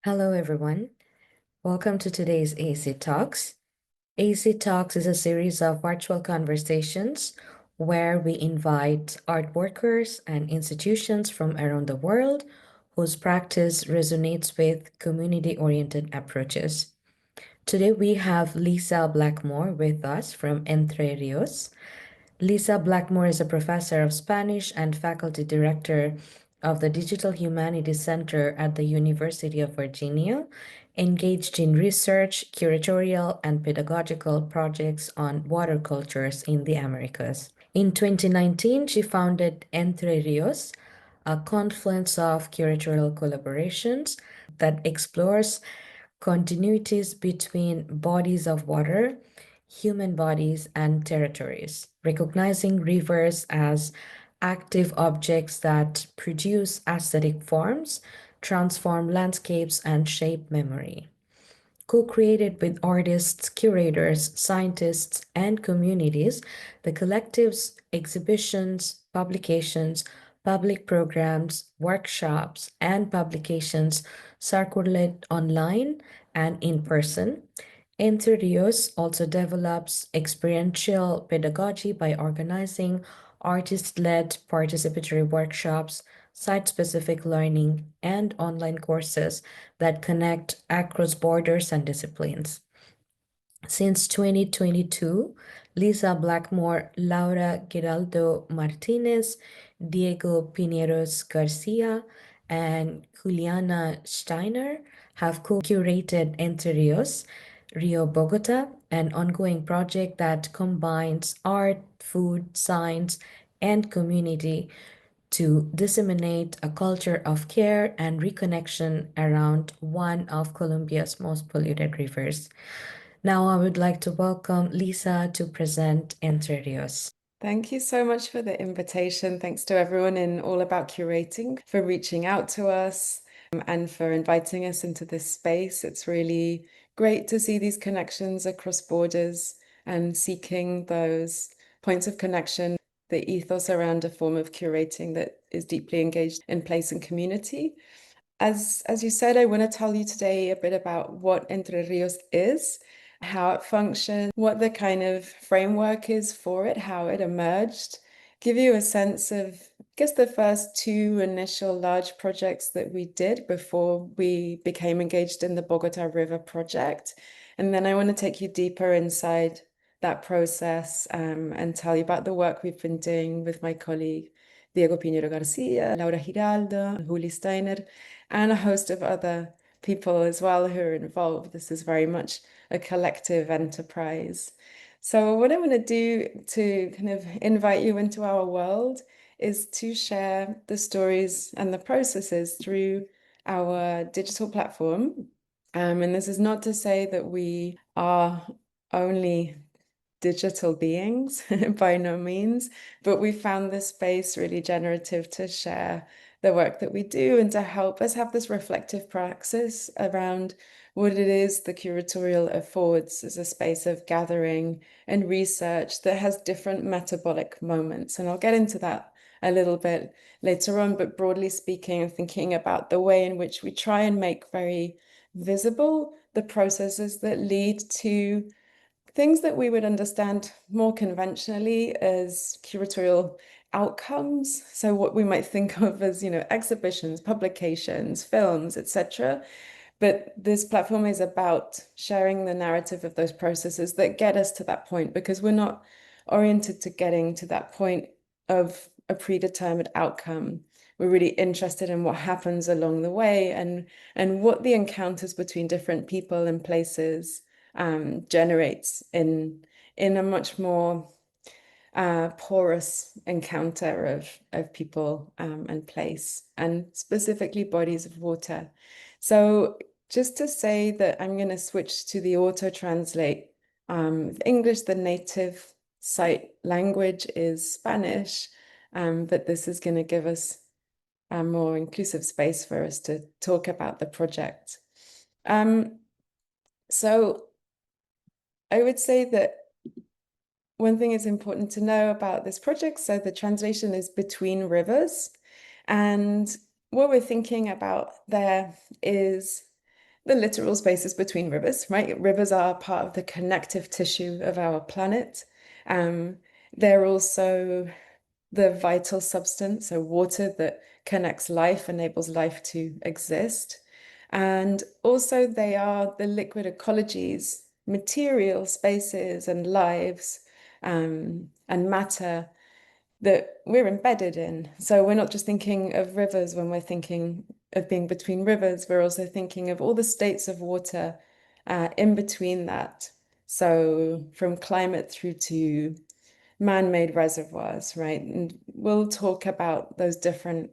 Hello, everyone. Welcome to today's AAC Talks. AAC Talks is a series of virtual conversations where we invite art workers and institutions from around the world whose practice resonates with community-oriented approaches. Today, we have Lisa Blackmore with us from Entre Ríos. Lisa Blackmore is a professor of Spanish and faculty director of the Digital Humanities Center at the University of Virginia, engaged in research, curatorial, and pedagogical projects on water cultures in the Americas. In 2019, she founded Entre Ríos, a confluence of curatorial collaborations that explores continuities between bodies of water, human bodies, and territories, recognizing rivers as active objects that produce aesthetic forms, transform landscapes, and shape memory. Co-created with artists, curators, scientists, and communities, the collective's exhibitions, publications, public programs, workshops, and publications circulate online and in person. Entre Rios also develops experiential pedagogy by organizing artist-led participatory workshops, site-specific learning, and online courses that connect across borders and disciplines. Since 2022, Lisa Blackmore, Laura Giraldo Martinez, Diego Pineros Garcia, and Juliana Steiner have co-curated Entre Ríos, Rio Bogota, an ongoing project that combines art, food, science, and community to disseminate a culture of care and reconnection around one of Colombia's most polluted rivers. Now, I would like to welcome Lisa to present Entre Ríos. Thank you so much for the invitation. Thanks to everyone in All About Curating for reaching out to us and for inviting us into this space. It's really great to see these connections across borders and seeking those points of connection, the ethos around a form of curating that is deeply engaged in place and community. As you said, I want to tell you today a bit about what Entre Ríos is, how it functions, what the kind of framework is for it, how it emerged, give you a sense of, I guess, the first two initial large projects that we did before we became engaged in the Bogota River project. And then I want to take you deeper inside that process and tell you about the work we've been doing with my colleague Diego Pinheiro Garcia, Laura Giraldo, Juli Steiner, and a host of other people as well who are involved. This is very much a collective enterprise. So what I want to do to kind of invite you into our world is to share the stories and the processes through our digital platform. And this is not to say that we are only digital beings, by no means, but we found this space really generative to share the work that we do and to help us have this reflective praxis around what it is the curatorial affords as a space of gathering and research that has different metabolic moments. And I'll get into that a little bit later on, but broadly speaking, I'm thinking about the way in which we try and make very visible the processes that lead to things that we would understand more conventionally as curatorial outcomes. So what we might think of as, exhibitions, publications, films, etc. But this platform is about sharing the narrative of those processes that get us to that point, because we're not oriented to getting to that point of a predetermined outcome. We're really interested in what happens along the way and what the encounters between different people and places generates in a much more porous encounter of people and place, and specifically bodies of water. So just to say that I'm going to switch to the auto-translate. English, the native site language is Spanish, but this is going to give us a more inclusive space for us to talk about the project. So I would say that one thing is important to know about this project. So the translation is between rivers. And what we're thinking about there is the literal spaces between rivers, right? Rivers are part of the connective tissue of our planet. They're also the vital substance, so water that connects life, enables life to exist. And also they are the liquid ecologies, material spaces and lives and matter that we're embedded in. So we're not just thinking of rivers when we're thinking of being between rivers, we're also thinking of all the states of water in between that. So from climate through to man-made reservoirs, right? And we'll talk about those different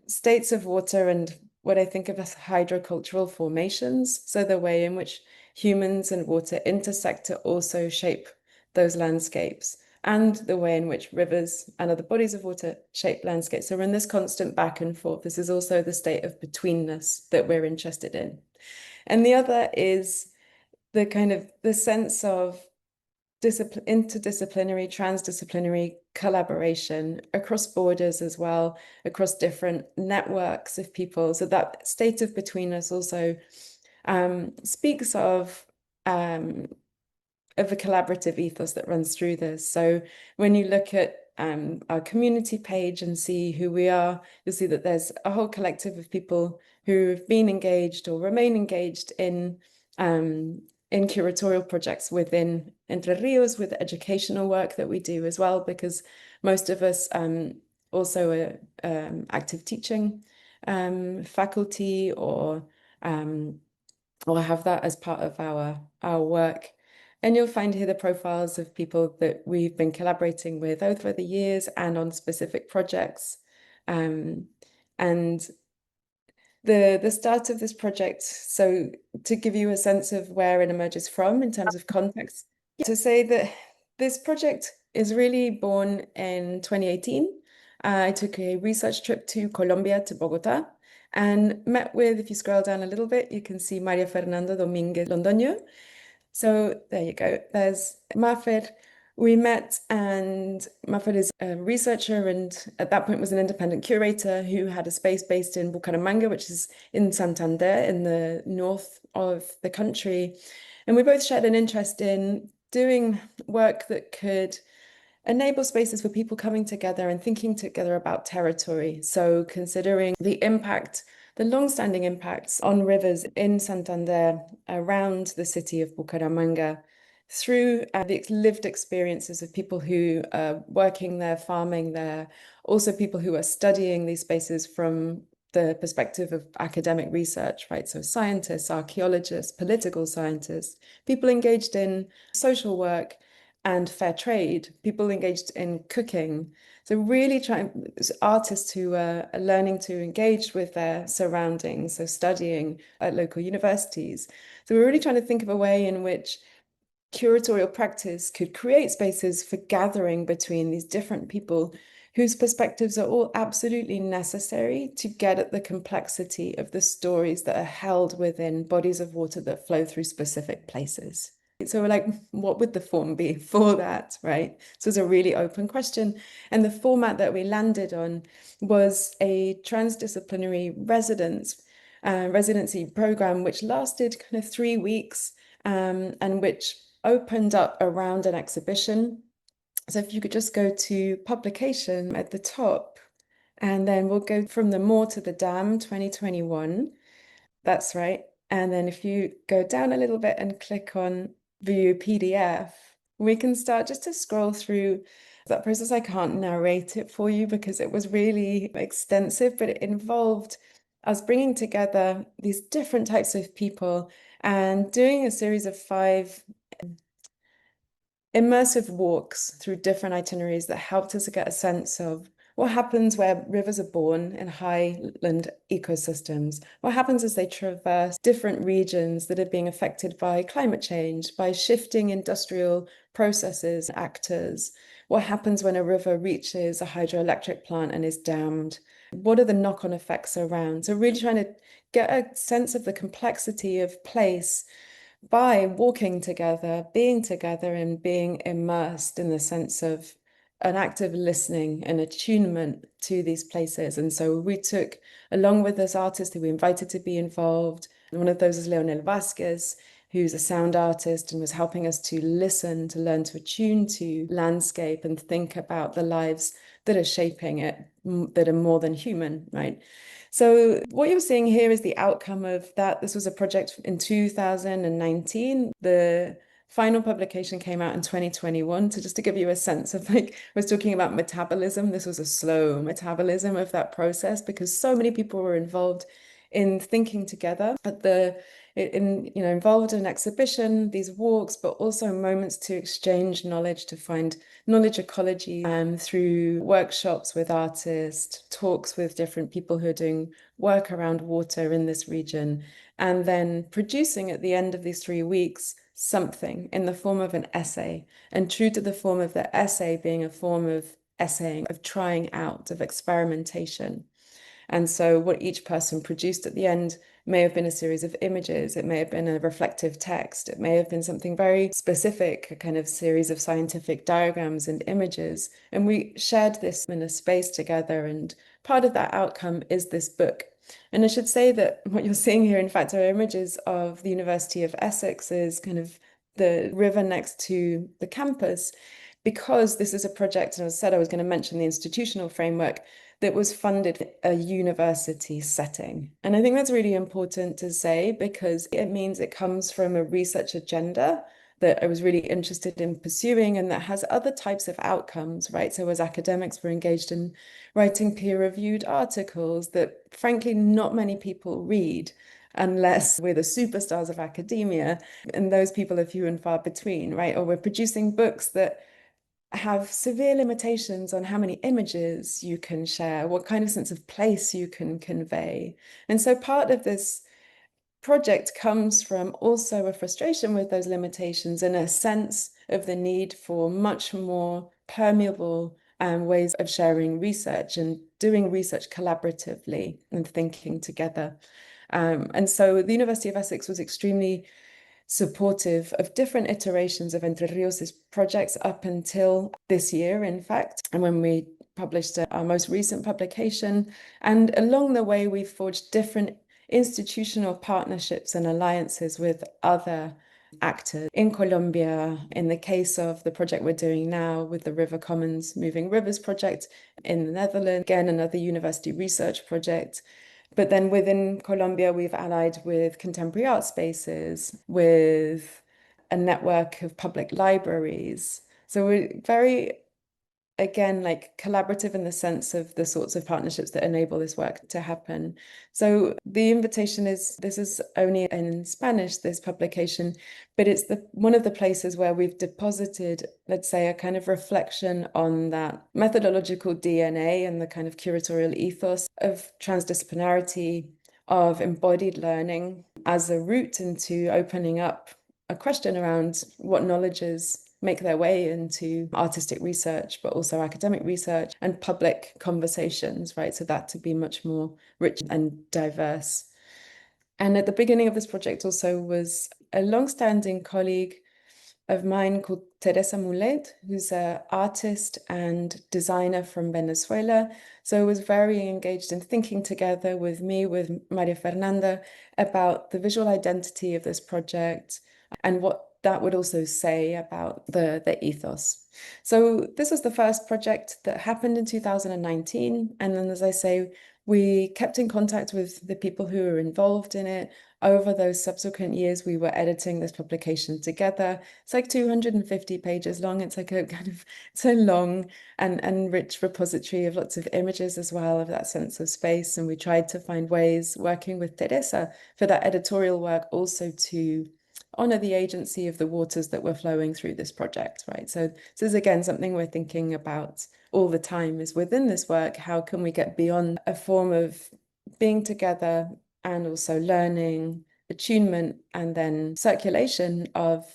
states of water and what I think of as hydrocultural formations. So the way in which humans and water intersect to also shape those landscapes, and the way in which rivers and other bodies of water shape landscapes. So we're in this constant back and forth. This is also the state of betweenness that we're interested in. And the other is the kind of the sense of interdisciplinary, transdisciplinary collaboration across borders as well, across different networks of people. So that state of betweenness also speaks of a collaborative ethos that runs through this. So when you look at our community page and see who we are, you'll see that there's a whole collective of people who've been engaged or remain engaged in curatorial projects within Entre Ríos, with educational work that we do as well, because most of us also are active teaching faculty or have that as part of our work. And you'll find here the profiles of people that we've been collaborating with over the years and on specific projects. And the start of this project, so to give you a sense of where it emerges from in terms of context, to say that this project is really born in 2018. I took a research trip to Colombia, to Bogotá, and met with, if you scroll down a little bit, you can see Maria Fernanda Domínguez Londoño. So there you go. There's Mafed. We met, and Mafed is a researcher and at that point was an independent curator who had a space based in Bucaramanga, which is in Santander in the north of the country. And we both shared an interest in doing work that could enable spaces for people coming together and thinking together about territory. So considering the impact, the long-standing impacts on rivers in Santander around the city of Bucaramanga through the lived experiences of people who are working there, farming there, also people who are studying these spaces from the perspective of academic research, right? So scientists, archaeologists, political scientists, people engaged in social work, and fair trade, people engaged in cooking. So really trying, artists who are learning to engage with their surroundings, so studying at local universities. So we're really trying to think of a way in which curatorial practice could create spaces for gathering between these different people whose perspectives are all absolutely necessary to get at the complexity of the stories that are held within bodies of water that flow through specific places. So we're like, what would the form be for that, right? So it's a really open question. And the format that we landed on was a transdisciplinary residency program, which lasted kind of 3 weeks and which opened up around an exhibition. So if you could just go to publication at the top, and then we'll go from the moor to the dam 2021. That's right. And then if you go down a little bit and click on view PDF, we can start just to scroll through that process. I can't narrate it for you because it was really extensive, but it involved us bringing together these different types of people and doing a series of 5 immersive walks through different itineraries that helped us to get a sense of what happens where rivers are born in highland ecosystems. What happens as they traverse different regions that are being affected by climate change, by shifting industrial processes, actors. What happens when a river reaches a hydroelectric plant and is dammed? What are the knock-on effects around? So really trying to get a sense of the complexity of place by walking together, being together, and being immersed in the sense of an active listening and attunement to these places. And so we took along with this artist who we invited to be involved. One of those is Leonel Vasquez, who's a sound artist and was helping us to listen, to learn to attune to landscape and think about the lives that are shaping it, that are more than human, right? So what you're seeing here is the outcome of that. This was a project in 2019. The final publication came out in 2021. So just to give you a sense of like, I was talking about metabolism. This was a slow metabolism of that process because so many people were involved in thinking together at involved in an exhibition, these walks, but also moments to exchange knowledge, to find knowledge ecology through workshops with artists, talks with different people who are doing work around water in this region, and then producing at the end of these 3 weeks something in the form of an essay, and true to the form of the essay being a form of essaying, of trying out, of experimentation. And so what each person produced at the end may have been a series of images, it may have been a reflective text, it may have been something very specific, a kind of series of scientific diagrams and images. And we shared this in a space together, and part of that outcome is this book. And I should say that what you're seeing here, in fact, are images of the University of Essex's kind of the river next to the campus, because this is a project, and as I said, I was going to mention the institutional framework that was funded in a university setting. And I think that's really important to say because it means it comes from a research agenda that I was really interested in pursuing and that has other types of outcomes, right? So as academics, we're engaged in writing peer-reviewed articles that frankly not many people read unless we're the superstars of academia, and those people are few and far between, right? Or we're producing books that have severe limitations on how many images you can share, what kind of sense of place you can convey. And so part of this project comes from also a frustration with those limitations and a sense of the need for much more permeable ways of sharing research and doing research collaboratively and thinking together. And so the University of Essex was extremely supportive of different iterations of Entre Ríos' projects up until this year, in fact, and when we published our most recent publication. And along the way, we've forged different institutional partnerships and alliances with other actors in Colombia, in the case of the project we're doing now with the River Commons Moving Rivers project in the Netherlands, again, another university research project. But then within Colombia, we've allied with contemporary art spaces, with a network of public libraries. So we're very, again, like collaborative in the sense of the sorts of partnerships that enable this work to happen. So the invitation is, this is only in Spanish, this publication, but it's one of the places where we've deposited, let's say, a kind of reflection on that methodological DNA and the kind of curatorial ethos of transdisciplinarity, of embodied learning as a route into opening up a question around what knowledges make their way into artistic research, but also academic research and public conversations, right? So that to be much more rich and diverse. And at the beginning of this project also was a long-standing colleague of mine called Teresa Mulet, who's an artist and designer from Venezuela. So I was very engaged in thinking together with me, with Maria Fernanda, about the visual identity of this project and what that would also say about the ethos. So this was the first project that happened in 2019. And then, as I say, we kept in contact with the people who were involved in it. Over those subsequent years, we were editing this publication together. It's like 250 pages long. It's like a kind of, it's a long and rich repository of lots of images as well, of that sense of space. And we tried to find ways, working with Teresa, for that editorial work also to honor the agency of the waters that were flowing through this project, right? So this is, again, something we're thinking about all the time, is within this work, how can we get beyond a form of being together and also learning, attunement, and then circulation of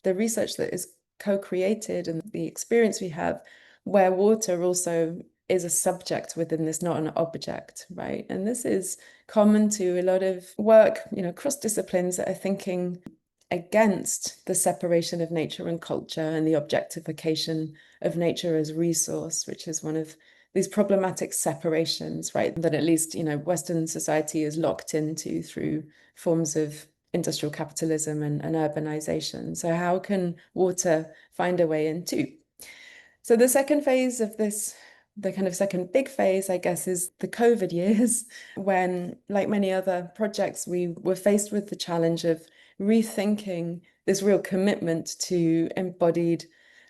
the research that is co-created and the experience we have, where water also is a subject within this, not an object, right? And this is common to a lot of work, across disciplines that are thinking against the separation of nature and culture and the objectification of nature as resource, which is one of these problematic separations, right, that at least, Western society is locked into through forms of industrial capitalism and urbanization. So how can water find a way in too? So the second phase of this, the kind of second big phase, I guess, is the COVID years, when, like many other projects, we were faced with the challenge of rethinking this real commitment to embodied,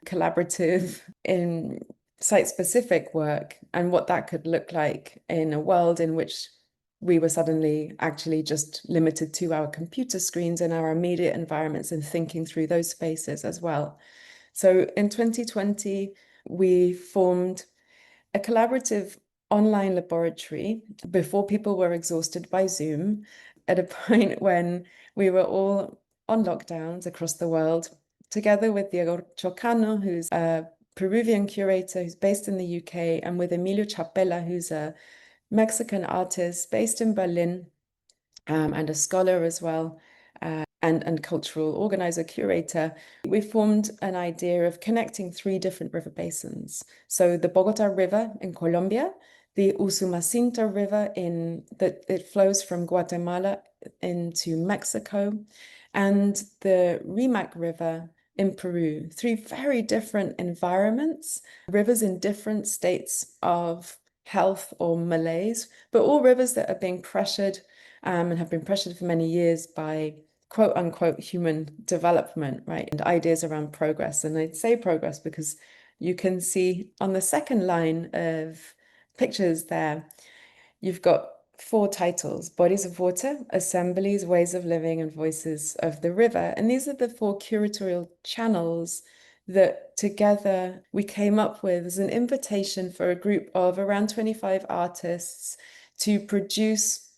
collaborative, in site-specific work and what that could look like in a world in which we were suddenly actually just limited to our computer screens and our immediate environments, and thinking through those spaces as well. So in 2020, we formed a collaborative online laboratory before people were exhausted by Zoom, at a point when we were all on lockdowns across the world, together with Diego Chocano, who's a Peruvian curator who's based in the UK, and with Emilio Chapela, who's a Mexican artist based in Berlin, and a scholar as well, and cultural organizer, curator. We formed an idea of connecting three different river basins. So the Bogota River in Colombia, the Usumacinta River that it flows from Guatemala into Mexico, and the Rimac River in Peru. Three very different environments, rivers in different states of health or malaise, but all rivers that are being pressured, and have been pressured for many years by quote unquote human development, right? And ideas around progress. And I'd say progress because you can see on the second line of pictures there, you've got four titles: Bodies of Water, Assemblies, Ways of Living, and Voices of the River. And these are the four curatorial channels that together we came up with as an invitation for a group of around 25 artists to produce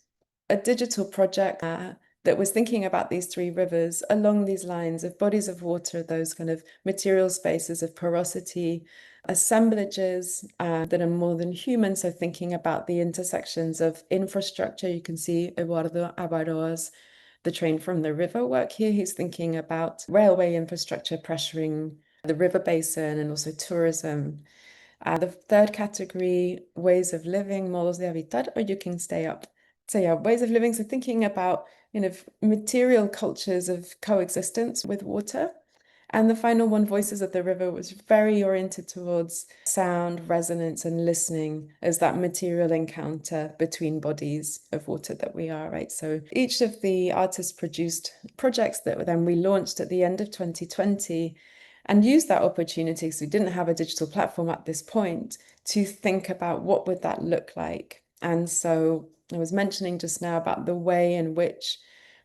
a digital project that was thinking about these three rivers along these lines of bodies of water, those kind of material spaces of porosity, assemblages that are more than human. So thinking about the intersections of infrastructure. You can see Eduardo Avaroa's The Train from the River work here. He's thinking about railway infrastructure pressuring the river basin and also tourism. The third category, ways of living, modos de habitar, or you can stay up. So yeah, ways of living. So thinking about, material cultures of coexistence with water. And the final one, Voices of the River, was very oriented towards sound, resonance, and listening as that material encounter between bodies of water that we are, right? So each of the artists produced projects that then we launched at the end of 2020, and used that opportunity, because we didn't have a digital platform at this point, to think about what would that look like. And so I was mentioning just now about the way in which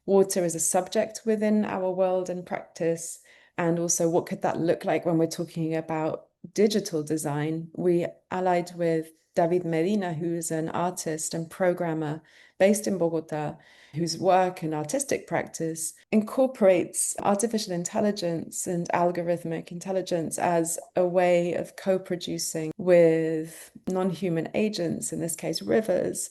water is a subject within our world and practice, and also what could that look like when we're talking about digital design. We allied with David Medina, who's an artist and programmer based in Bogota, whose work and artistic practice incorporates artificial intelligence and algorithmic intelligence as a way of co-producing with non-human agents, in this case rivers,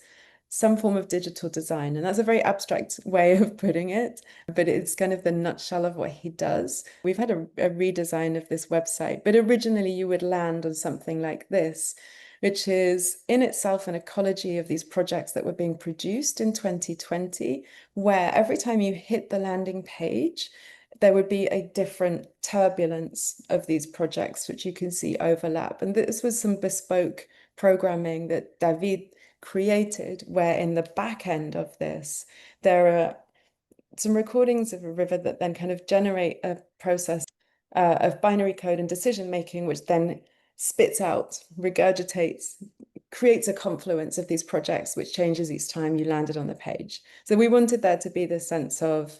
some form of digital design. And that's a very abstract way of putting it, but it's kind of the nutshell of what he does. We've had a redesign of this website, but originally you would land on something like this, which is in itself an ecology of these projects that were being produced in 2020, where every time you hit the landing page, there would be a different turbulence of these projects, which you can see overlap. And this was some bespoke programming that David created, where in the back end of this, there are some recordings of a river that then kind of generate a process of binary code and decision making, which then spits out, regurgitates, creates a confluence of these projects, which changes each time you landed on the page. So we wanted there to be this sense of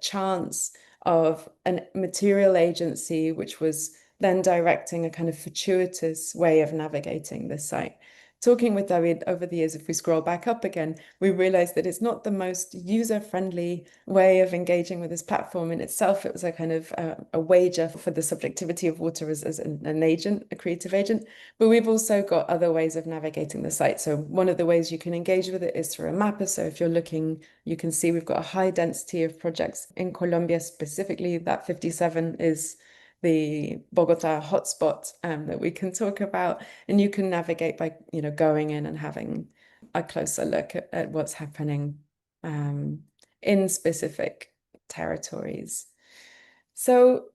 chance, of a material agency, which was then directing a kind of fortuitous way of navigating the site. talking with David over the years, if we scroll back up again, we realized that it's not the most user-friendly way of engaging with this platform in itself. It was a kind of a wager for the subjectivity of water as an agent, a creative agent. But we've also got other ways of navigating the site. So one of the ways you can engage with it is through a mapper. So if you're looking, you can see we've got a high density of projects in Colombia specifically. That 57 is the Bogota hotspot that we can talk about, and you can navigate by going in and having a closer look at what's happening in specific territories. So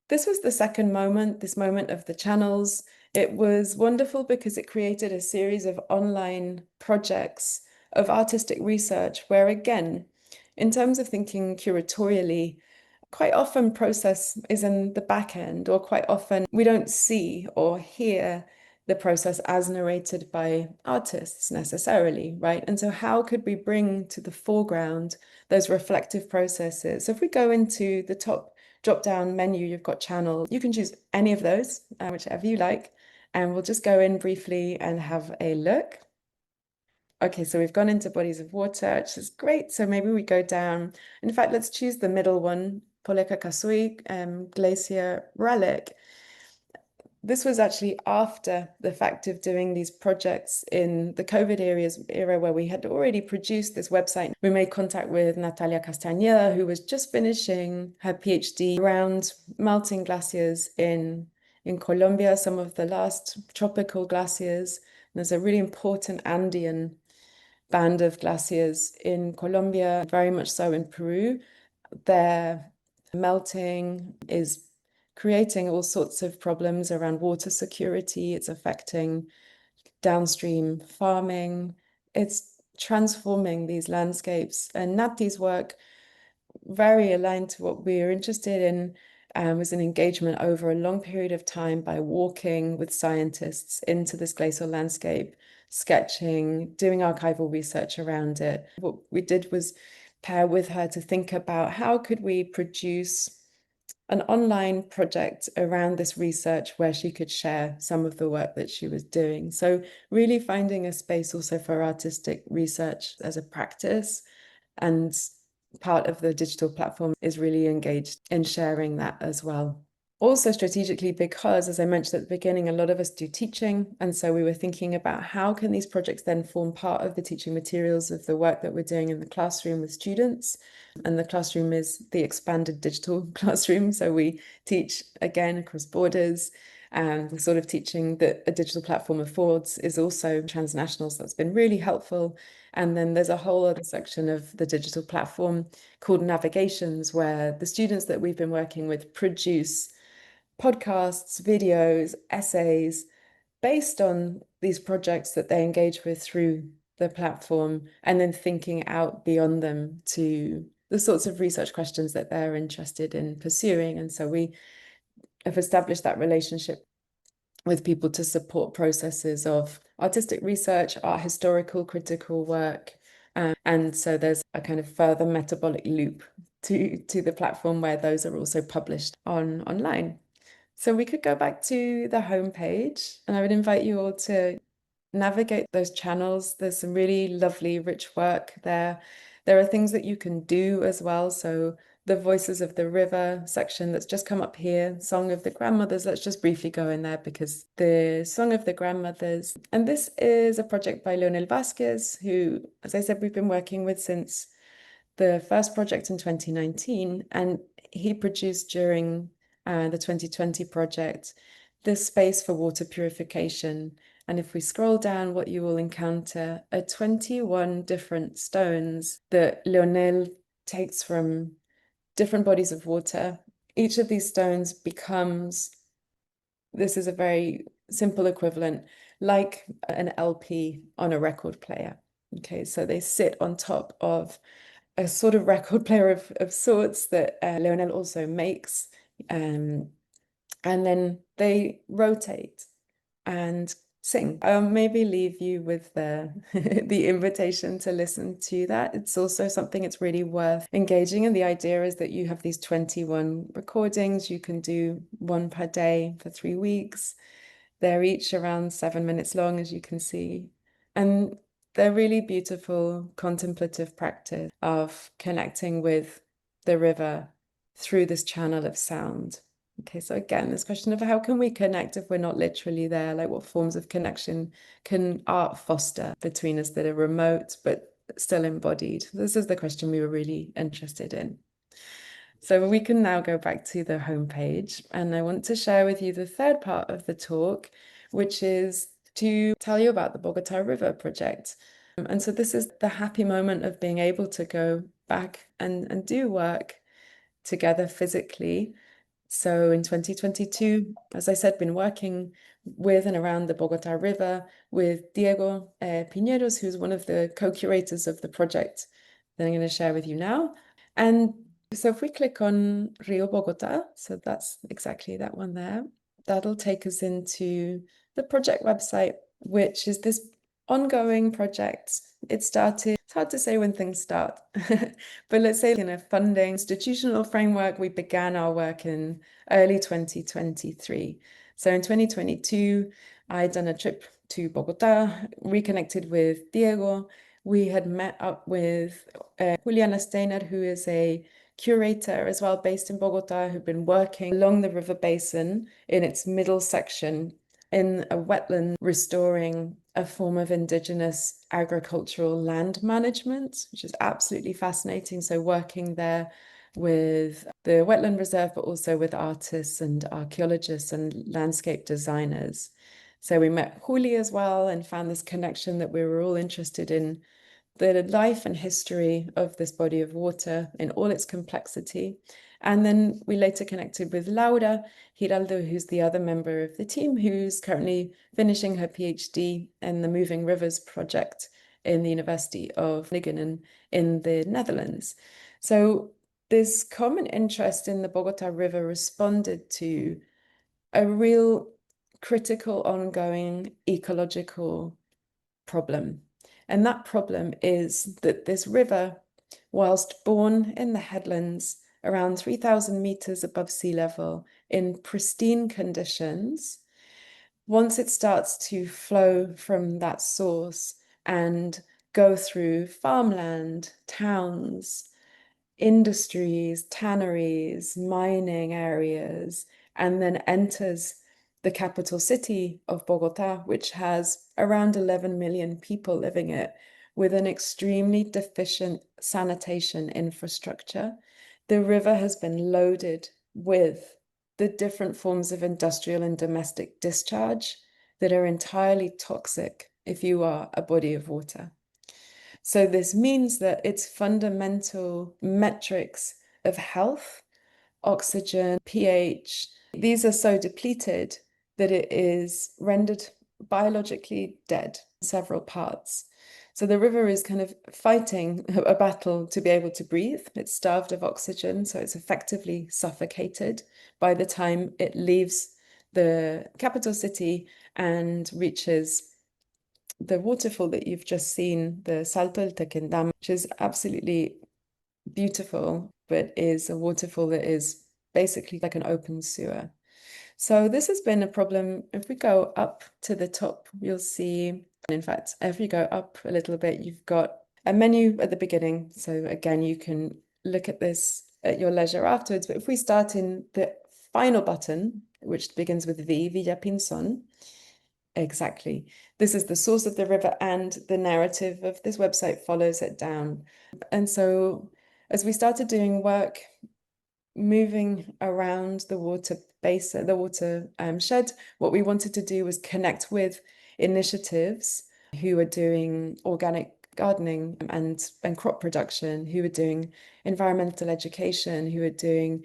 this was the second moment, this moment of the channels. It was wonderful because it created a series of online projects of artistic research where, again, in terms of thinking curatorially, quite often process is in the back end, or quite often we don't see or hear the process as narrated by artists necessarily, right? And so how could we bring to the foreground those reflective processes? So if we go into the top drop-down menu, you've got channel. You can choose any of those, whichever you like, and we'll just go in briefly and have a look. Okay, so we've gone into bodies of water, which is great. So maybe we go down. In fact, let's choose the middle one, Poleka Kasui, Glacier Relic. This was actually after the fact of doing these projects in the COVID era where we had already produced this website. We made contact with Natalia Castañeda, who was just finishing her PhD around melting glaciers in Colombia, some of the last tropical glaciers. There's a really important Andean band of glaciers in Colombia, very much so in Peru. Their melting is creating all sorts of problems around water security. It's affecting downstream farming. It's transforming these landscapes. And Nati's work, very aligned to what we are interested in, was an engagement over a long period of time by walking with scientists into this glacial landscape, sketching, doing archival research around it. What we did was pair with her to think about how could we produce an online project around this research where she could share some of the work that she was doing. So really finding a space also for artistic research as a practice, and part of the digital platform is really engaged in sharing that as well. Also strategically, because as I mentioned at the beginning, a lot of us do teaching. And so we were thinking about how can these projects then form part of the teaching materials of the work that we're doing in the classroom with students. And the classroom is the expanded digital classroom. So we teach again across borders. And the sort of teaching that a digital platform affords is also transnational. So that's been really helpful. And then there's a whole other section of the digital platform called Navigations, where the students that we've been working with produce podcasts, videos, essays based on these projects that they engage with through the platform, and then thinking out beyond them to the sorts of research questions that they're interested in pursuing. And so we have established that relationship with people to support processes of artistic research, art historical, critical work. And so there's a kind of further metabolic loop to the platform where those are also published online. So we could go back to the homepage, and I would invite you all to navigate those channels. There's some really lovely, rich work there. There are things that you can do as well. So the Voices of the River section that's just come up here, Song of the Grandmothers. Let's just briefly go in there because the Song of the Grandmothers, and this is a project by Leonel Vasquez, who, as I said, we've been working with since the first project in 2019, and he produced during the 2020 project this space for water purification. And if we scroll down, what you will encounter are 21 different stones that Leonel takes from different bodies of water. Each of these stones becomes, this is a very simple equivalent, like an LP on a record player. Okay, so they sit on top of a sort of record player of sorts that Leonel also makes. And then they rotate and sing. I'll maybe leave you with the the invitation to listen to that. It's also something it's really worth engaging in. The idea is that you have these 21 recordings. You can do one per day for 3 weeks. They're each around 7 minutes long, as you can see. And they're really beautiful contemplative practice of connecting with the river through this channel of sound. Okay, so again, this question of how can we connect if we're not literally there? Like, what forms of connection can art foster between us that are remote but still embodied? This is the question we were really interested in. So we can now go back to the homepage, and I want to share with you the third part of the talk, which is to tell you about the Bogota River project. And so this is the happy moment of being able to go back and do work together physically. So in 2022, as I said, been working with and around the Bogota River with Diego Piñeros, who's one of the co-curators of the project that I'm going to share with you now. And so if we click on Río Bogotá, so that's exactly that one there, that'll take us into the project website, which is this ongoing project. It started, it's hard to say when things start, but let's say in a funding institutional framework, we began our work in early 2023. So in 2022, I'd done a trip to Bogota, reconnected with Diego. We had met up with Juliana Steiner, who is a curator as well, based in Bogota, who'd been working along the river basin in its middle section in a wetland, restoring a form of indigenous agricultural land management, which is absolutely fascinating. So working there with the wetland reserve, but also with artists and archaeologists and landscape designers. So we met Juli as well and found this connection that we were all interested in the life and history of this body of water in all its complexity. And then we later connected with Laura Giraldo, who's the other member of the team, who's currently finishing her PhD in the Moving Rivers project in the University of Nijmegen in the Netherlands. So this common interest in the Bogota River responded to a real critical ongoing ecological problem. And that problem is that this river, whilst born in the headlands around 3,000 meters above sea level in pristine conditions, once it starts to flow from that source and go through farmland, towns, industries, tanneries, mining areas, and then enters the capital city of Bogota, which has around 11 million people living it, with an extremely deficient sanitation infrastructure. The river has been loaded with the different forms of industrial and domestic discharge that are entirely toxic if you are a body of water. So this means that its fundamental metrics of health, oxygen, pH, these are so depleted that it is rendered biologically dead in several parts. So the river is kind of fighting a battle to be able to breathe. It's starved of oxygen, so it's effectively suffocated by the time it leaves the capital city and reaches the waterfall that you've just seen, the Salto del Tequendama, which is absolutely beautiful, but is a waterfall that is basically like an open sewer. So this has been a problem. If we go up to the top, you'll see, in fact, if you go up a little bit, you've got a menu at the beginning. So again, you can look at this at your leisure afterwards. But if we start in the final button, which begins with V, Villa Pinzón, exactly. This is the source of the river, and the narrative of this website follows it down. And so as we started doing work, moving around the water basin, the water shed, what we wanted to do was connect with initiatives who are doing organic gardening and crop production, who are doing environmental education, who are doing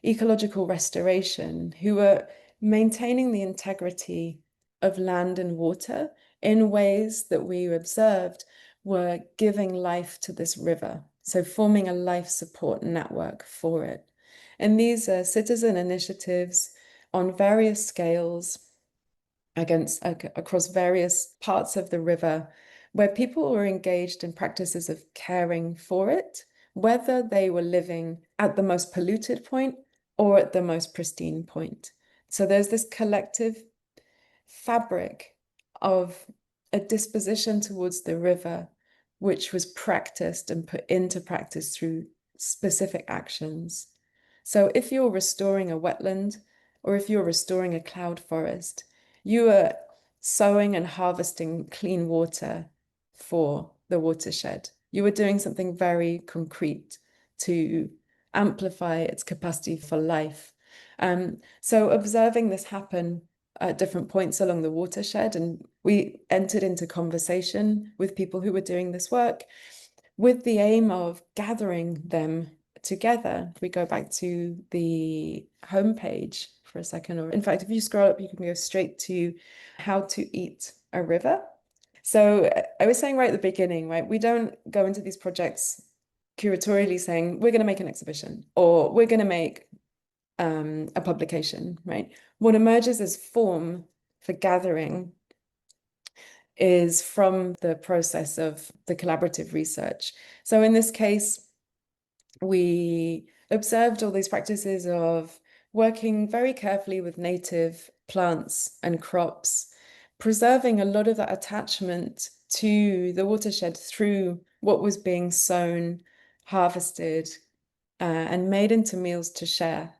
ecological restoration, who are maintaining the integrity of land and water in ways that we observed were giving life to this river. So forming a life support network for it. And these are citizen initiatives on various scales across various parts of the river, where people were engaged in practices of caring for it, whether they were living at the most polluted point or at the most pristine point. So there's this collective fabric of a disposition towards the river, which was practiced and put into practice through specific actions. So if you're restoring a wetland, or if you're restoring a cloud forest, you are sowing and harvesting clean water for the watershed. You are doing something very concrete to amplify its capacity for life. So observing this happen at different points along the watershed, and we entered into conversation with people who were doing this work with the aim of gathering them together. If we go back to the homepage for a second, or in fact, if you scroll up, you can go straight to how to eat a river. So I was saying right at the beginning, right, we don't go into these projects curatorially saying, we're going to make an exhibition or we're going to make a publication, right? What emerges as form for gathering is from the process of the collaborative research. So in this case, we observed all these practices of working very carefully with native plants and crops, preserving a lot of that attachment to the watershed through what was being sown, harvested, and made into meals to share.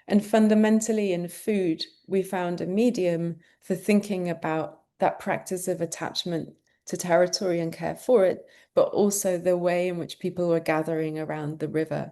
And fundamentally in food, we found a medium for thinking about that practice of attachment to territory and care for it, but also the way in which people were gathering around the river.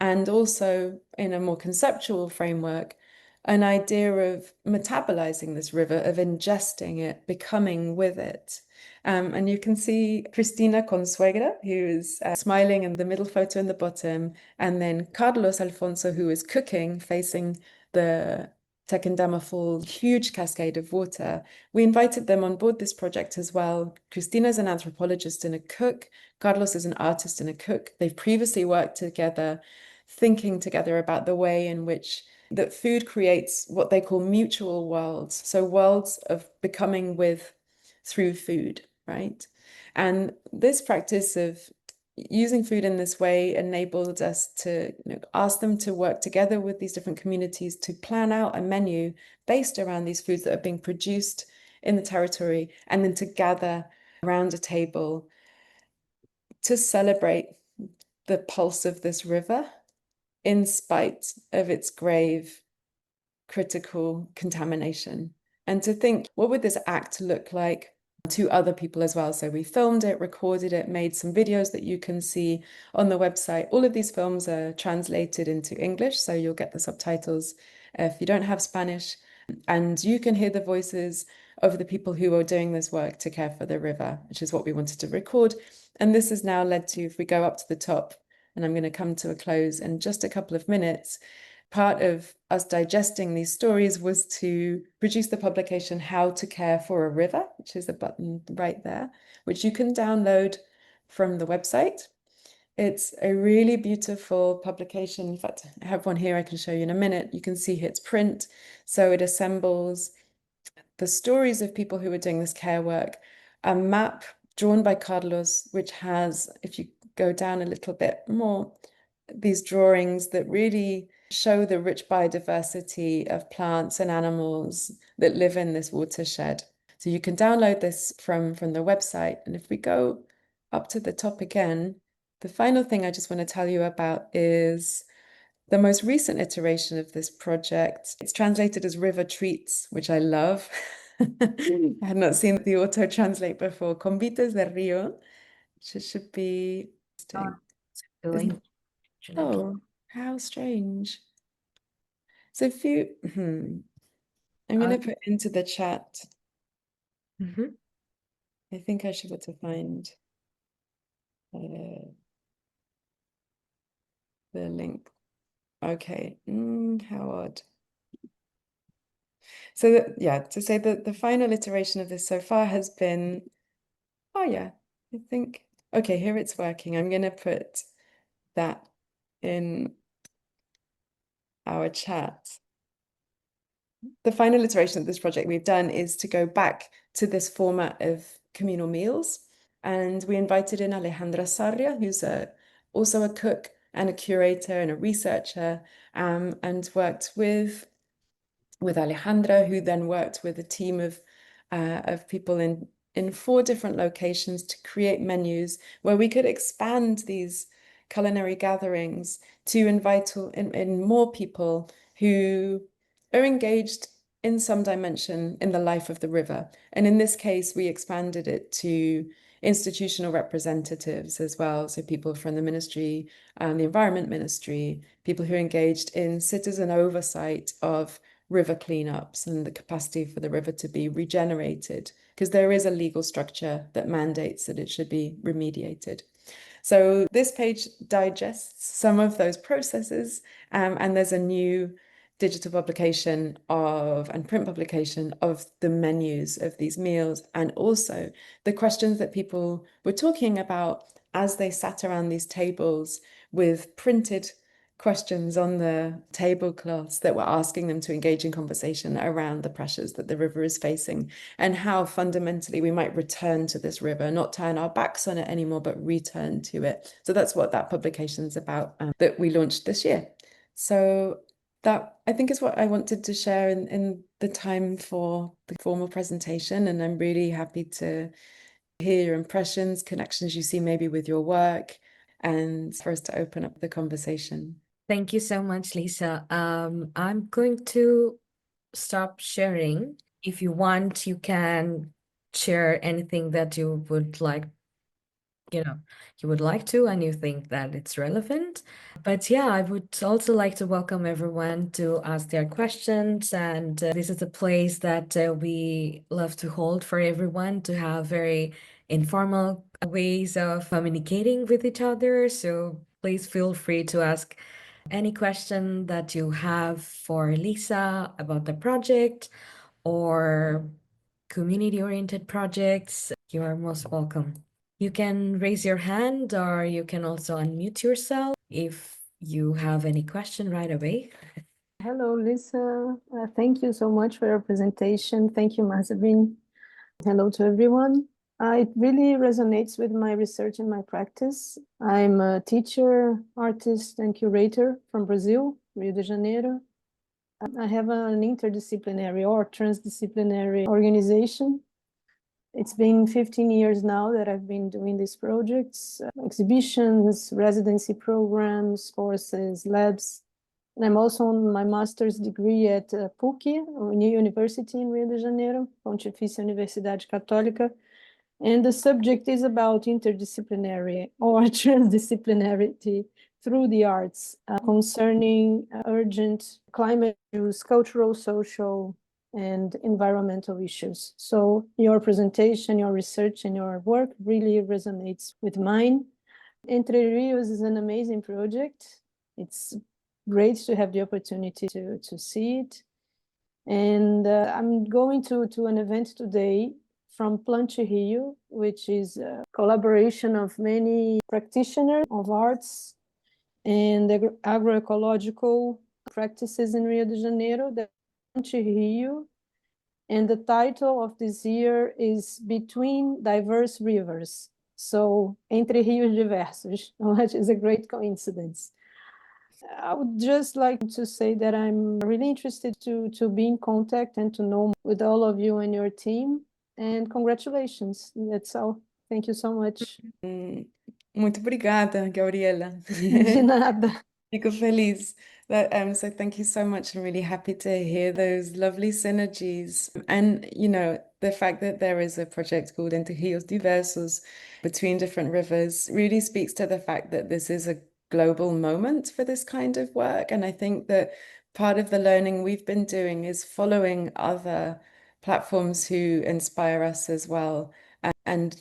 And also in a more conceptual framework, an idea of metabolizing this river, of ingesting it, becoming with it. And you can see Cristina Consuegra, who is smiling in the middle photo in the bottom, and then Carlos Alfonso, who is cooking, facing the Tequendama Fall, huge cascade of water. We invited them on board this project as well. Cristina is an anthropologist and a cook. Carlos is an artist and a cook. They've previously worked together, thinking together about the way in which that food creates what they call mutual worlds. So worlds of becoming with through food, right? And this practice of using food in this way enabled us to ask them to work together with these different communities to plan out a menu based around these foods that are being produced in the territory, and then to gather around a table to celebrate the pulse of this river in spite of its grave critical contamination. And to think, what would this act look like to other people as well? So we filmed it, recorded it, made some videos that you can see on the website. All of these films are translated into English, so you'll get the subtitles if you don't have Spanish. And you can hear the voices of the people who are doing this work to care for the river, which is what we wanted to record. And this has now led to, if we go up to the top, and I'm going to come to a close in just a couple of minutes, part of us digesting these stories was to produce the publication How to Care for a River, which is a button right there, which you can download from the website. It's a really beautiful publication. In fact, I have one here I can show you in a minute. You can see its print. So it assembles the stories of people who are doing this care work, a map drawn by Carlos, which has, if you go down a little bit more, these drawings that really show the rich biodiversity of plants and animals that live in this watershed. So you can download this from the website. And if we go up to the top again, the final thing I just want to tell you about is the most recent iteration of this project. It's translated as River Treats, which I love. I had not seen the auto translate before. Convites de río, which should be Doing. oh, how strange. So if you, I'm going to put into the chat. I think I should be able to find the link. Okay, how odd. So yeah, to say that the final iteration of this so far has been, oh yeah, I think, okay, here it's working. I'm going to put that in our chat. The final iteration of this project we've done is to go back to this format of communal meals. And we invited in Alejandra Sarria, who's also a cook and a curator and a researcher, and worked with Alejandra, who then worked with a team of people in 4 different locations to create menus where we could expand these culinary gatherings to invite in more people who are engaged in some dimension in the life of the river. And in this case, we expanded it to institutional representatives as well. So people from the ministry, the environment ministry, people who are engaged in citizen oversight of river cleanups and the capacity for the river to be regenerated, because there is a legal structure that mandates that it should be remediated. So this page digests some of those processes, and there's a new digital publication of and print publication of the menus of these meals, and also the questions that people were talking about as they sat around these tables with printed questions on the tablecloths that were asking them to engage in conversation around the pressures that the river is facing and how fundamentally we might return to this river, not turn our backs on it anymore, but return to it. So that's what that publication is about, that we launched this year. So that, I think, is what I wanted to share in the time for the formal presentation. And I'm really happy to hear your impressions, connections you see maybe with your work, and for us to open up the conversation. Thank you so much, Lisa. I'm going to stop sharing. If you want, you can share anything that you would like, you would like to, and you think that it's relevant. But yeah, I would also like to welcome everyone to ask their questions. And this is a place that we love to hold for everyone to have very informal ways of communicating with each other. So please feel free to ask any question that you have for Lisa about the project or community-oriented projects. You are most welcome. You can raise your hand or you can also unmute yourself if you have any question right away. Hello, Lisa. Thank you so much for your presentation. Thank you, Mazabin. Hello to everyone. It really resonates with my research and my practice. I'm a teacher, artist, and curator from Brazil, Rio de Janeiro. I have an interdisciplinary or transdisciplinary organization. It's been 15 years now that I've been doing these projects, exhibitions, residency programs, courses, labs. And I'm also on my master's degree at PUC, a new university in Rio de Janeiro, Pontifícia Universidade Católica. And the subject is about interdisciplinary or transdisciplinarity through the arts, concerning urgent climate issues, cultural, social, and environmental issues. So your presentation, your research, and your work really resonates with mine. Entre Ríos is an amazing project. It's great to have the opportunity to see it. And I'm going to an event today from Plante Rio, which is a collaboration of many practitioners of arts and agroecological practices in Rio de Janeiro, the Plante Rio. And the title of this year is Between Diverse Rivers. So, Entre Rios Diversos, which is a great coincidence. I would just like to say that I'm really interested to be in contact and to know with all of you and your team. And congratulations. That's all. Thank you so much. Muito obrigada, Gabriela. De nada. Fico feliz. So thank you so much. I'm really happy to hear those lovely synergies. And, the fact that there is a project called Entre Ríos Diversos, between different rivers, really speaks to the fact that this is a global moment for this kind of work. And I think that part of the learning we've been doing is following other platforms who inspire us as well, and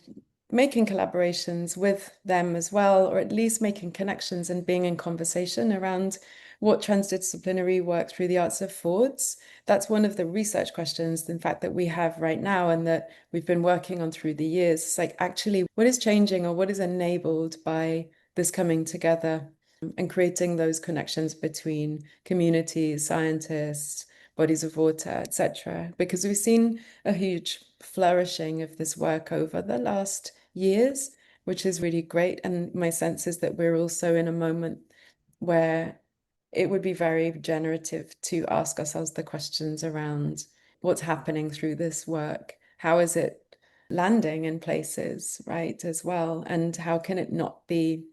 making collaborations with them as well, or at least making connections and being in conversation around what transdisciplinary work through the arts affords. That's one of the research questions, in fact, that we have right now and that we've been working on through the years. It's like, actually, what is changing or what is enabled by this coming together and creating those connections between communities, scientists, bodies of water, etc. Because we've seen a huge flourishing of this work over the last years, which is really great. And my sense is that we're also in a moment where it would be very generative to ask ourselves the questions around what's happening through this work. How is it landing in places, right, as well? And how can it not be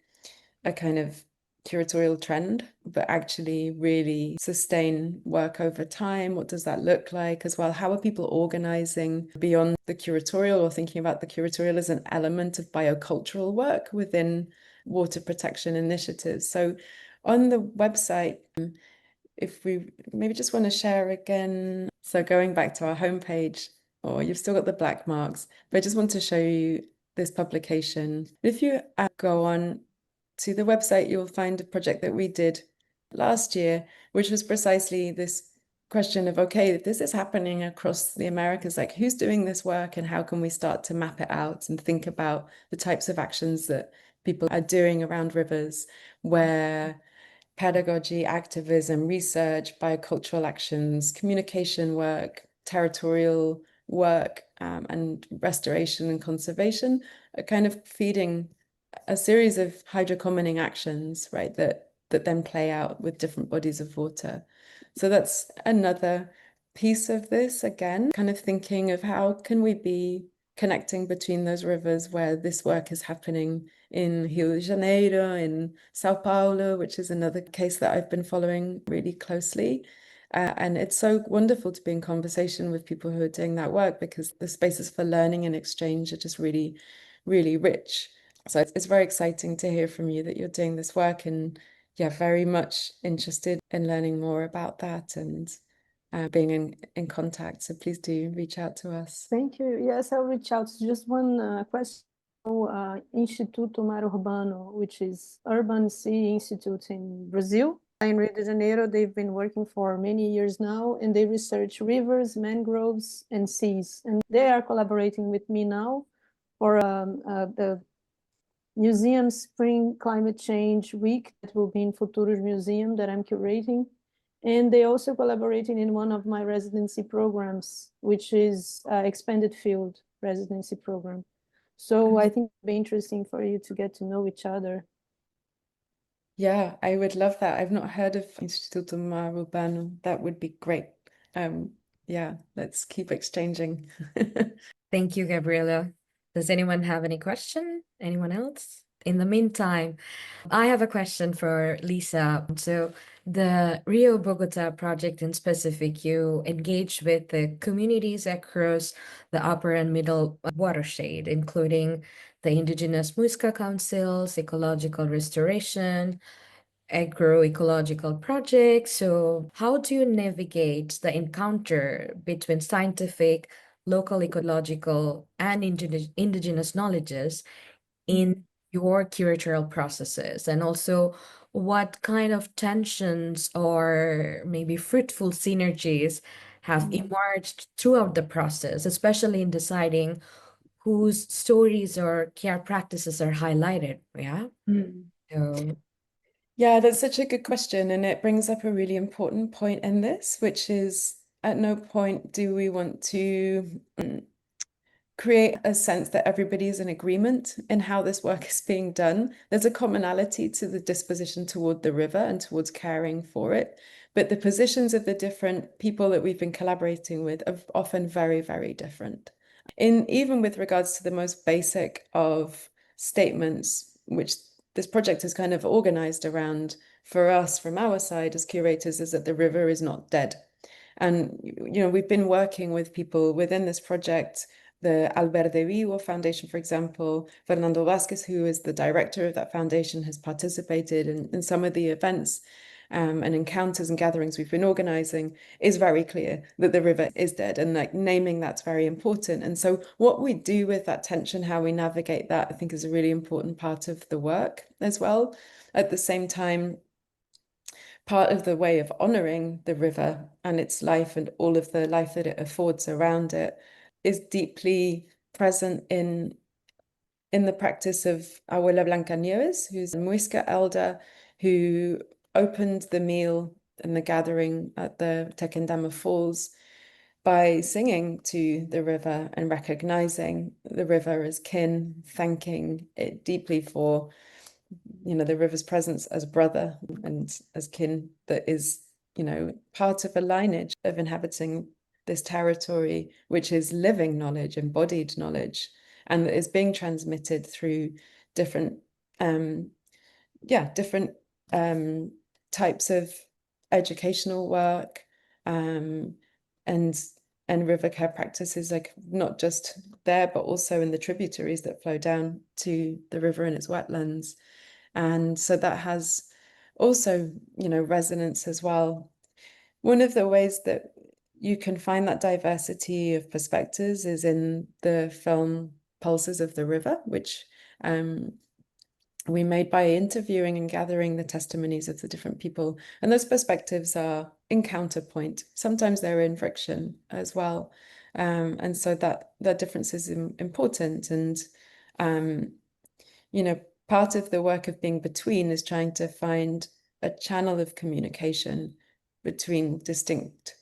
a kind of curatorial trend, but actually really sustain work over time? What does that look like as well? How are people organizing beyond the curatorial, or thinking about the curatorial as an element of biocultural work within water protection initiatives? So on the website, if we maybe just want to share again. So going back to our homepage, or you've still got the black marks, but I just want to show you this publication. If you go on to the website, you'll find a project that we did last year, which was precisely this question of, okay, if this is happening across the Americas, like who's doing this work and how can we start to map it out and think about the types of actions that people are doing around rivers, where pedagogy, activism, research, biocultural actions, communication work, territorial work, and restoration and conservation are kind of feeding a series of hydrocommoning actions, right, that then play out with different bodies of water. So that's another piece of this, again, kind of thinking of how can we be connecting between those rivers where this work is happening in Rio de Janeiro, in Sao Paulo, which is another case that I've been following really closely. And it's so wonderful to be in conversation with people who are doing that work, because the spaces for learning and exchange are just really, really rich. So it's very exciting to hear from you that you're doing this work, and yeah, very much interested in learning more about that and being in contact. So please do reach out to us. Thank you. Yes, I'll reach out. Just one question. Instituto Mar Urbano, which is Urban Sea Institute in Brazil. In Rio de Janeiro, they've been working for many years now, and they research rivers, mangroves, and seas. And they are collaborating with me now for the Museum Spring Climate Change Week that will be in Futuros Museum that I'm curating. And they also collaborating in one of my residency programs, which is expanded field residency program. So I think it'd be interesting for you to get to know each other. Yeah, I would love that. I've not heard of Instituto Mar Urbano. That would be great. Yeah, let's keep exchanging. Thank you, Gabriela. Does anyone have any question? Anyone else? In the meantime, I have a question for Lisa. So the Rio Bogotá project in specific, you engage with the communities across the upper and middle watershed, including the indigenous Muisca councils, ecological restoration, agroecological projects. So how do you navigate the encounter between scientific, local ecological, and indigenous knowledges in your curatorial processes? And also, what kind of tensions or maybe fruitful synergies have emerged throughout the process, especially in deciding whose stories or care practices are highlighted? Yeah. So Yeah, that's such a good question. And it brings up a really important point in this, which is at no point do we want to create a sense that everybody's in agreement in how this work is being done. There's a commonality to the disposition toward the river and towards caring for it, but the positions of the different people that we've been collaborating with are often very, very different. Even with regards to the most basic of statements, which this project is kind of organized around for us from our side as curators, is that the river is not dead. And, we've been working with people within this project, the Alberde Vivo Foundation, for example. Fernando Vasquez, who is the director of that foundation, has participated in some of the events and encounters and gatherings we've been organizing. Is very clear that the river is dead, and like naming that's very important. And so what we do with that tension, how we navigate that, I think is a really important part of the work as well. At the same time, part of the way of honoring the river and its life and all of the life that it affords around it is deeply present in the practice of Abuela Blanca Nieves, who's a Muisca elder who opened the meal and the gathering at the Tequendama Falls by singing to the river and recognizing the river as kin, thanking it deeply for the river's presence as brother and as kin that is part of a lineage of inhabiting this territory, which is living knowledge, embodied knowledge, and that is being transmitted through different types of educational work, and river care practices, like not just there, but also in the tributaries that flow down to the river and its wetlands. And so that has also, resonance as well. One of the ways that you can find that diversity of perspectives is in the film Pulses of the River, which we made by interviewing and gathering the testimonies of the different people. And those perspectives are in counterpoint. Sometimes they're in friction as well. And so that difference is important. And, part of the work of being between is trying to find a channel of communication between distinct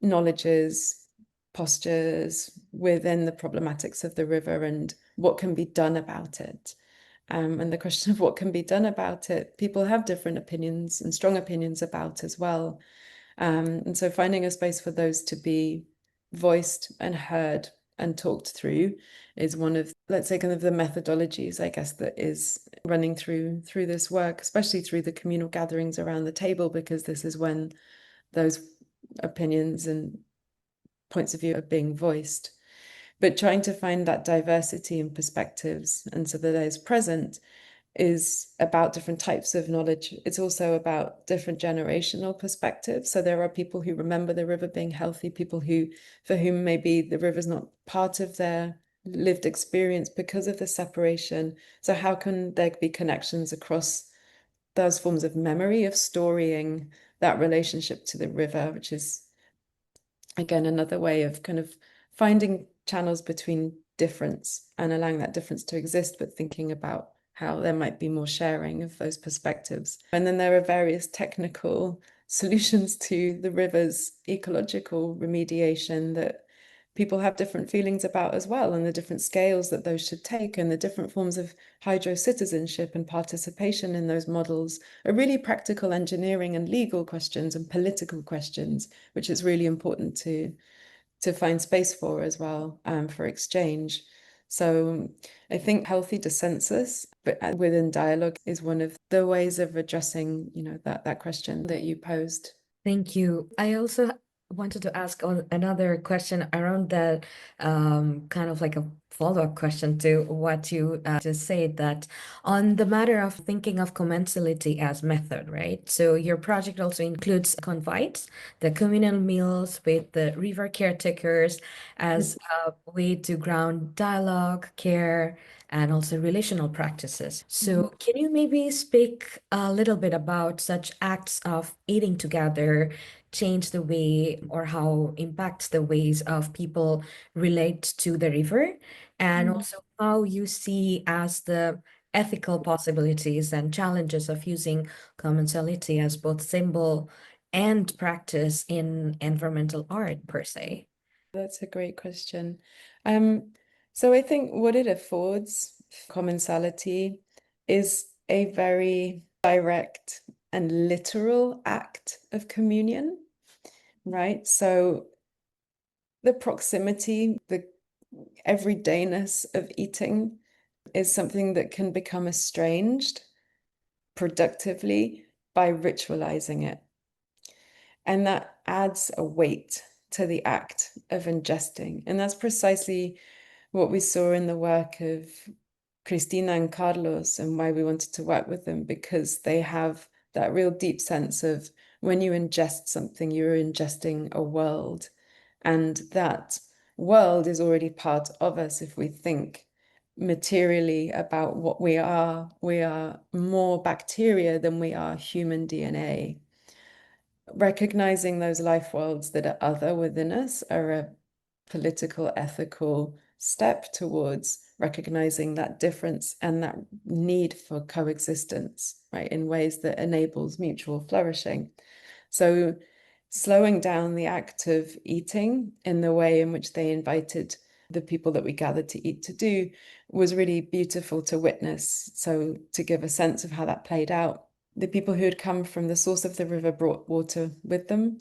knowledges, postures within the problematics of the river and what can be done about it. And the question of what can be done about it, people have different opinions and strong opinions about as well. And so finding a space for those to be voiced and heard and talked through is one of, let's say, kind of the methodologies, I guess, that is running through this work, especially through the communal gatherings around the table, because this is when those opinions and points of view are being voiced. But trying to find that diversity in perspectives, and so that is present, is about different types of knowledge. It's also about different generational perspectives. So there are people who remember the river being healthy, people for whom maybe the river's not part of their lived experience because of the separation. So how can there be connections across those forms of memory, of storying that relationship to the river, which is, again, another way of kind of finding channels between difference and allowing that difference to exist, but thinking about how there might be more sharing of those perspectives. And then there are various technical solutions to the river's ecological remediation that people have different feelings about as well, and the different scales that those should take, and the different forms of hydro-citizenship and participation in those models are really practical engineering and legal questions and political questions, which is really important to find space for as well, for exchange. So I think healthy dissensus, but within dialogue, is one of the ways of addressing, that question that you posed. Thank you. I also wanted to ask another question around that, kind of like a follow-up question to what you just said, that on the matter of thinking of commensality as method, right? So your project also includes convites, the communal meals with the river caretakers as a way to ground dialogue, care, and also relational practices. So can you maybe speak a little bit about such acts of eating together change the way or how impacts the ways of people relate to the river, and also how you see as the ethical possibilities and challenges of using commensality as both symbol and practice in environmental art per se? That's a great question. So I think what it affords, commensality, is a very direct and literal act of communion, right? So the proximity, the everydayness of eating is something that can become estranged productively by ritualizing it. And that adds a weight to the act of ingesting. And that's precisely what we saw in the work of Cristina and Carlos, and why we wanted to work with them, because they have that real deep sense of when you ingest something, you're ingesting a world. And that world is already part of us. If we think materially about what we are more bacteria than we are human DNA. Recognizing those life worlds that are other within us are a political, ethical step towards recognizing that difference and that need for coexistence, right, in ways that enables mutual flourishing. So slowing down the act of eating in the way in which they invited the people that we gathered to eat to do was really beautiful to witness. So to give a sense of how that played out, the people who had come from the source of the river brought water with them.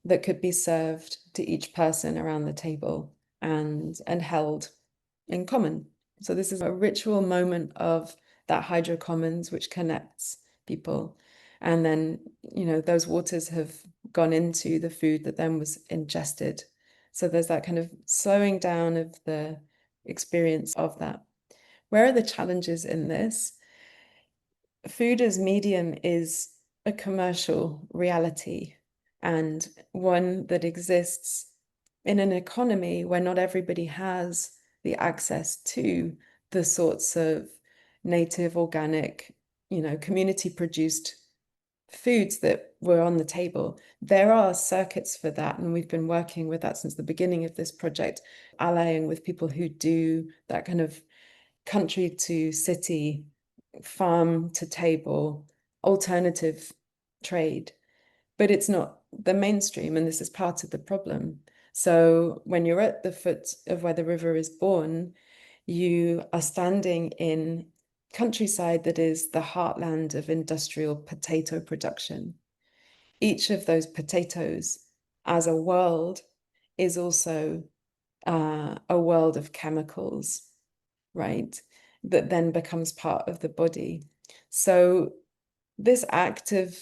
that could be served to each person around the table and held in common. So this is a ritual moment of that hydrocommons which connects people. And then, you know, those waters have gone into the food that then was ingested. So there's that kind of slowing down of the experience of that. Where are the challenges in this? Food as medium is a commercial reality and one that exists in an economy where not everybody has the access to the sorts of native, organic, you know, community produced foods that were on the table. There are circuits for that, and we've been working with that since the beginning of this project, allying with people who do that kind of country to city, farm to table, alternative trade. But it's not the mainstream, and this is part of the problem. So when you're at the foot of where the river is born, you are standing in countryside that is the heartland of industrial potato production. Each of those potatoes as a world is also a world of chemicals, right? That then becomes part of the body. So this act of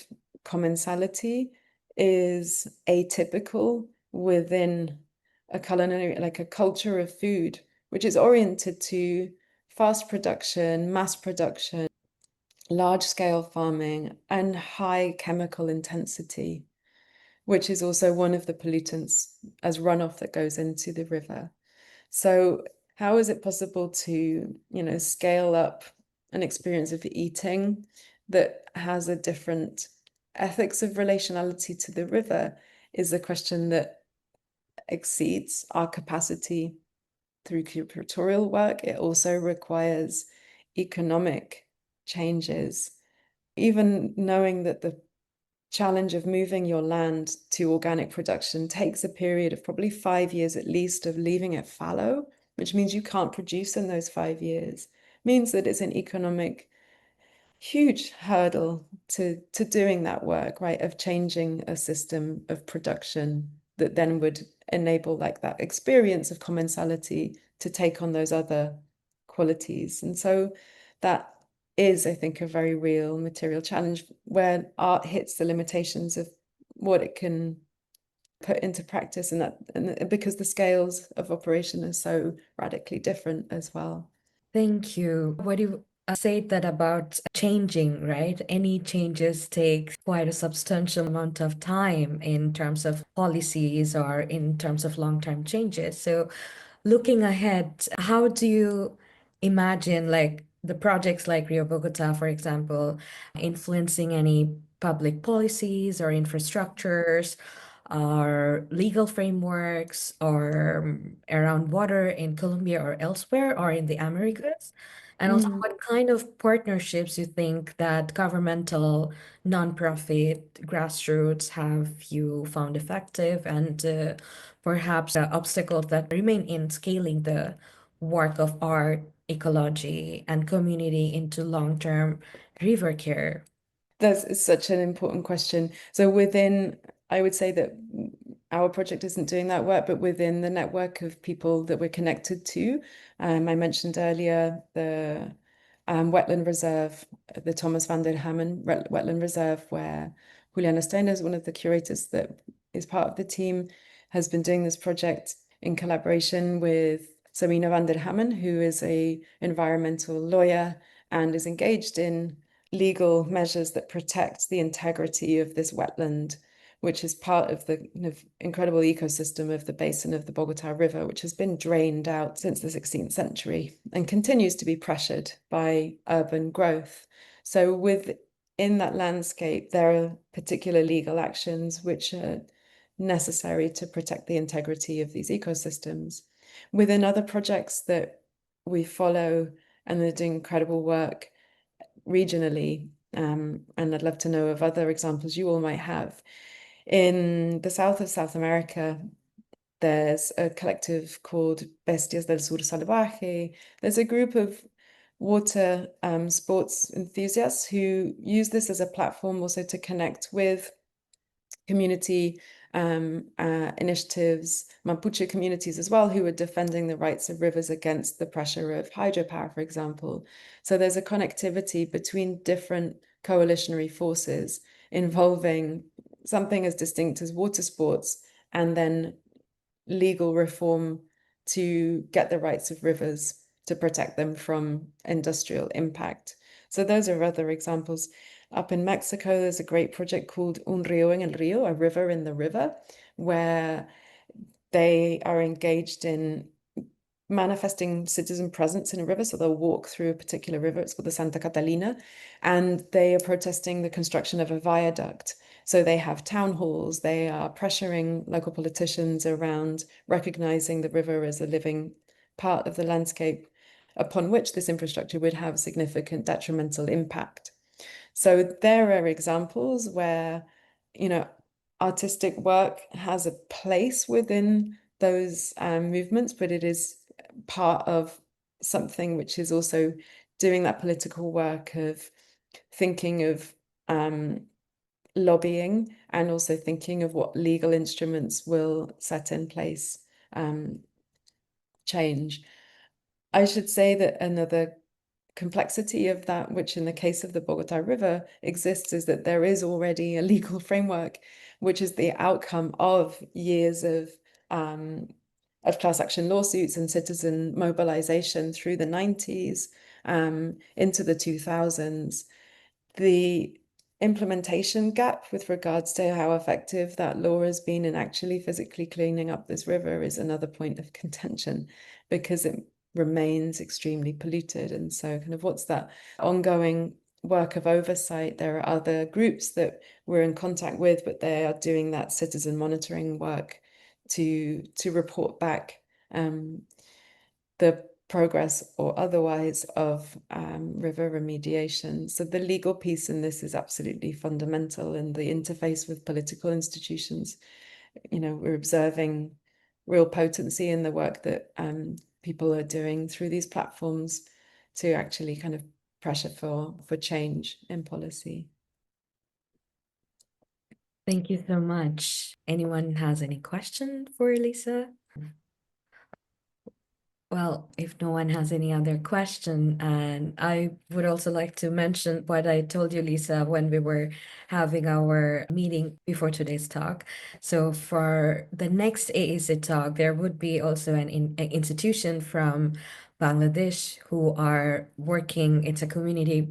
commensality is atypical within a culinary, like a culture of food, which is oriented to fast production, mass production, large scale farming, and high chemical intensity, which is also one of the pollutants as runoff that goes into the river. So how is it possible to, you know, scale up an experience of eating that has a different ethics of relationality to the river is a question that exceeds our capacity through curatorial work. It also requires economic changes. Even knowing that the challenge of moving your land to organic production takes a period of probably 5 years at least of leaving it fallow, which means you can't produce in those 5 years, means that it's an economic huge hurdle to doing that work, right? Of changing a system of production that then would enable like that experience of commensality to take on those other qualities. And so that is, I think, a very real material challenge where art hits the limitations of what it can put into practice, and because the scales of operation are so radically different as well. Thank you. What do you say that about changing, right? Any changes take quite a substantial amount of time in terms of policies or in terms of long-term changes. So looking ahead, how do you imagine like the projects like Rio Bogotá, for example, influencing any public policies or infrastructures or legal frameworks or around water in Colombia or elsewhere or in the Americas? And also, what kind of partnerships you think that governmental, nonprofit, grassroots have you found effective, and perhaps obstacles that remain in scaling the work of art, ecology, and community into long-term river care? That's such an important question. So within, I would say that our project isn't doing that work, but within the network of people that we're connected to, I mentioned earlier the wetland reserve, the Thomas van der Hammen wetland reserve, where Juliana Steiner is one of the curators that is part of the team, has been doing this project in collaboration with Sabina van der Hammen, who is a environmental lawyer and is engaged in legal measures that protect the integrity of this wetland, which is part of the kind of incredible ecosystem of the basin of the Bogotá River, which has been drained out since the 16th century and continues to be pressured by urban growth. So within that landscape, there are particular legal actions which are necessary to protect the integrity of these ecosystems. Within other projects that we follow, and they're doing incredible work regionally, and I'd love to know of other examples you all might have. In the south of South America, there's a collective called Bestias del Sur Salvaje. There's a group of water sports enthusiasts who use this as a platform also to connect with community initiatives, Mapuche communities as well, who were defending the rights of rivers against the pressure of hydropower, for example. So there's a connectivity between different coalitionary forces involving something as distinct as water sports and then legal reform to get the rights of rivers to protect them from industrial impact. So those are other examples. Up in Mexico, there's a great project called Un Río en el Río, a river in the river, where they are engaged in manifesting citizen presence in a river. So they'll walk through a particular river, it's called the Santa Catalina, and they are protesting the construction of a viaduct. So they have town halls, they are pressuring local politicians around recognizing the river as a living part of the landscape upon which this infrastructure would have significant detrimental impact. So there are examples where, artistic work has a place within those movements, but it is part of something which is also doing that political work of thinking of lobbying and also thinking of what legal instruments will set in place change. I should say that another complexity of that, which in the case of the Bogota River exists, is that there is already a legal framework, which is the outcome of years of class action lawsuits and citizen mobilization through the 90s into the 2000s. The implementation gap with regards to how effective that law has been in actually physically cleaning up this river is another point of contention, because it remains extremely polluted. And so kind of what's that ongoing work of oversight? There are other groups that we're in contact with, but they are doing that citizen monitoring work to report back the progress or otherwise of river remediation. So the legal piece in this is absolutely fundamental, in the interface with political institutions. We're observing real potency in the work that people are doing through these platforms to actually kind of pressure for change in policy. Thank you so much. Anyone has any question for Lisa? Well, if no one has any other question, and I would also like to mention what I told you, Lisa, when we were having our meeting before today's talk. So for the next AAC talk, there would be also an institution from Bangladesh who are working. It's a community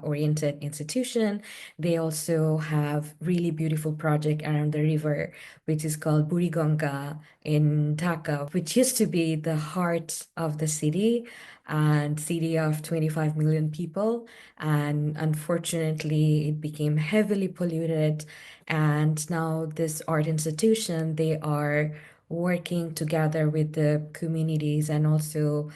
oriented institution. They also have really beautiful project around the river, which is called Buriganga in Dhaka, which used to be the heart of the city and city of 25 million people. And unfortunately, it became heavily polluted. And now this art institution, they are working together with the communities and also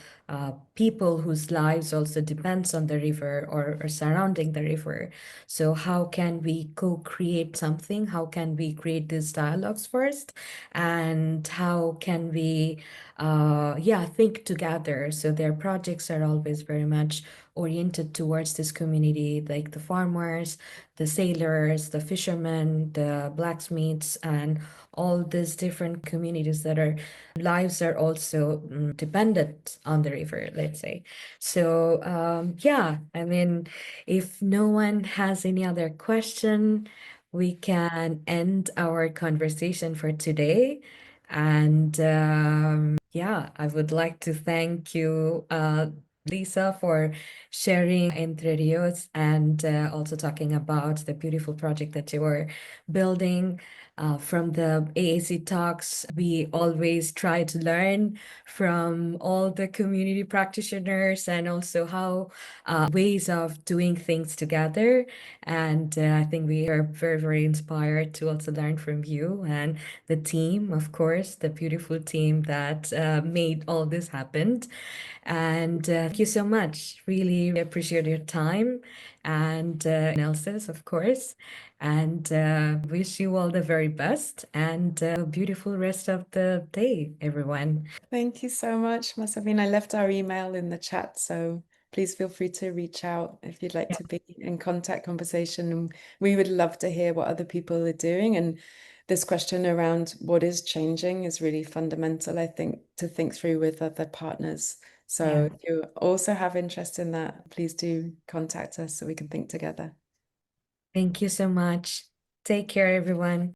people whose lives also depends on the river or surrounding the river. So how can we co-create something? How can we create these dialogues first? And how can we think together? So their projects are always very much oriented towards this community, like the farmers, the sailors, the fishermen, the blacksmiths, and all these different communities that are lives are also dependent on the river, let's say. So I mean, if no one has any other question, we can end our conversation for today. And I would like to thank you, Lisa, for sharing Entre Ríos and also talking about the beautiful project that you are building. From the AAC talks, we always try to learn from all the community practitioners and also how ways of doing things together. And I think we are very, very inspired to also learn from you and the team, of course, the beautiful team that made all this happen. And thank you so much. Really appreciate your time and analysis, of course. And wish you all the very best and a beautiful rest of the day, everyone. Thank you so much, Masavin. I left our email in the chat, so please feel free to reach out if you'd like to be in contact conversation. And we would love to hear what other people are doing. And this question around what is changing is really fundamental, I think, to think through with other partners. So if you also have interest in that, please do contact us so we can think together. Thank you so much. Take care, everyone.